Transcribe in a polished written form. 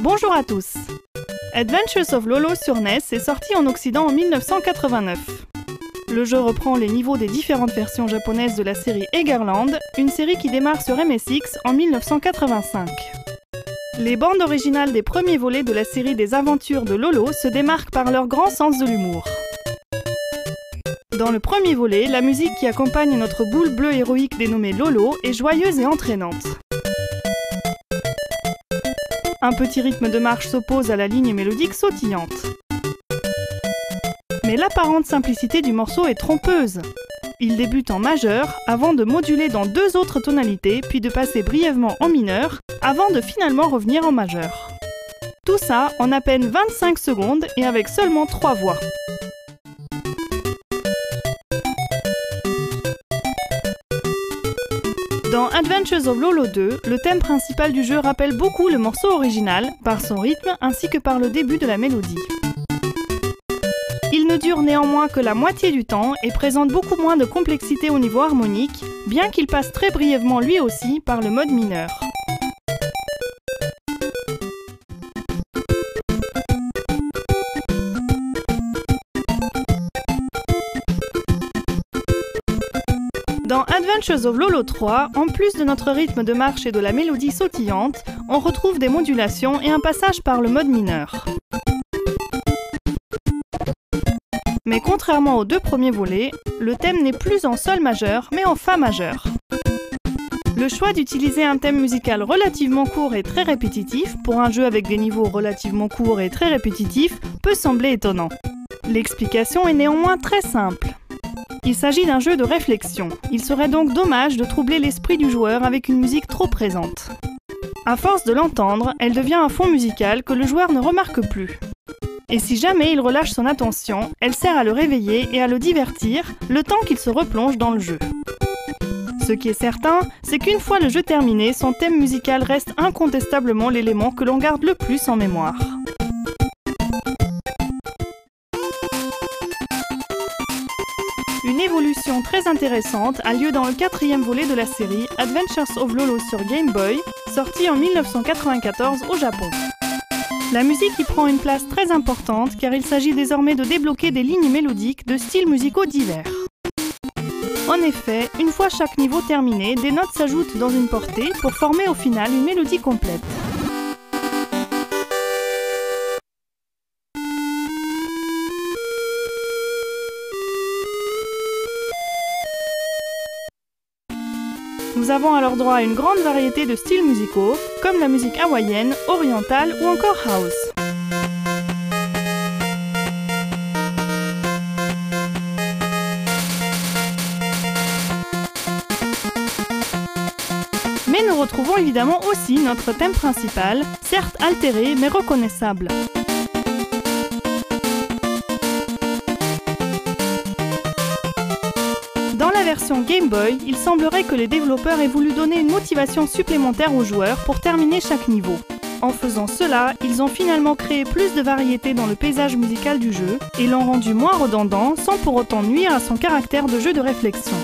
Bonjour à tous! Adventures of Lolo sur NES est sorti en Occident en 1989. Le jeu reprend les niveaux des différentes versions japonaises de la série Egerland, une série qui démarre sur MSX en 1985. Les bandes originales des premiers volets de la série des aventures de Lolo se démarquent par leur grand sens de l'humour. Dans le premier volet, la musique qui accompagne notre boule bleue héroïque dénommée Lolo est joyeuse et entraînante. Un petit rythme de marche s'oppose à la ligne mélodique sautillante. Mais l'apparente simplicité du morceau est trompeuse. Il débute en majeur, avant de moduler dans deux autres tonalités, puis de passer brièvement en mineur, avant de finalement revenir en majeur. Tout ça en à peine 25 secondes et avec seulement 3 voix. Dans Adventures of Lolo 2, le thème principal du jeu rappelle beaucoup le morceau original, par son rythme ainsi que par le début de la mélodie. Il ne dure néanmoins que la moitié du temps et présente beaucoup moins de complexité au niveau harmonique, bien qu'il passe très brièvement lui aussi par le mode mineur. Dans Adventures of Lolo 3, en plus de notre rythme de marche et de la mélodie sautillante, on retrouve des modulations et un passage par le mode mineur. Mais contrairement aux deux premiers volets, le thème n'est plus en sol majeur, mais en fa majeur. Le choix d'utiliser un thème musical relativement court et très répétitif, pour un jeu avec des niveaux relativement courts et très répétitifs, peut sembler étonnant. L'explication est néanmoins très simple. Il s'agit d'un jeu de réflexion. Il serait donc dommage de troubler l'esprit du joueur avec une musique trop présente. À force de l'entendre, elle devient un fond musical que le joueur ne remarque plus. Et si jamais il relâche son attention, elle sert à le réveiller et à le divertir, le temps qu'il se replonge dans le jeu. Ce qui est certain, c'est qu'une fois le jeu terminé, son thème musical reste incontestablement l'élément que l'on garde le plus en mémoire. Une évolution très intéressante a lieu dans le quatrième volet de la série Adventures of Lolo sur Game Boy, sorti en 1994 au Japon. La musique y prend une place très importante car il s'agit désormais de débloquer des lignes mélodiques de styles musicaux divers. En effet, une fois chaque niveau terminé, des notes s'ajoutent dans une portée pour former au final une mélodie complète. Nous avons alors droit à une grande variété de styles musicaux, comme la musique hawaïenne, orientale ou encore house. Mais nous retrouvons évidemment aussi notre thème principal, certes altéré mais reconnaissable. Dans la version Game Boy, il semblerait que les développeurs aient voulu donner une motivation supplémentaire aux joueurs pour terminer chaque niveau. En faisant cela, ils ont finalement créé plus de variété dans le paysage musical du jeu et l'ont rendu moins redondant sans pour autant nuire à son caractère de jeu de réflexion.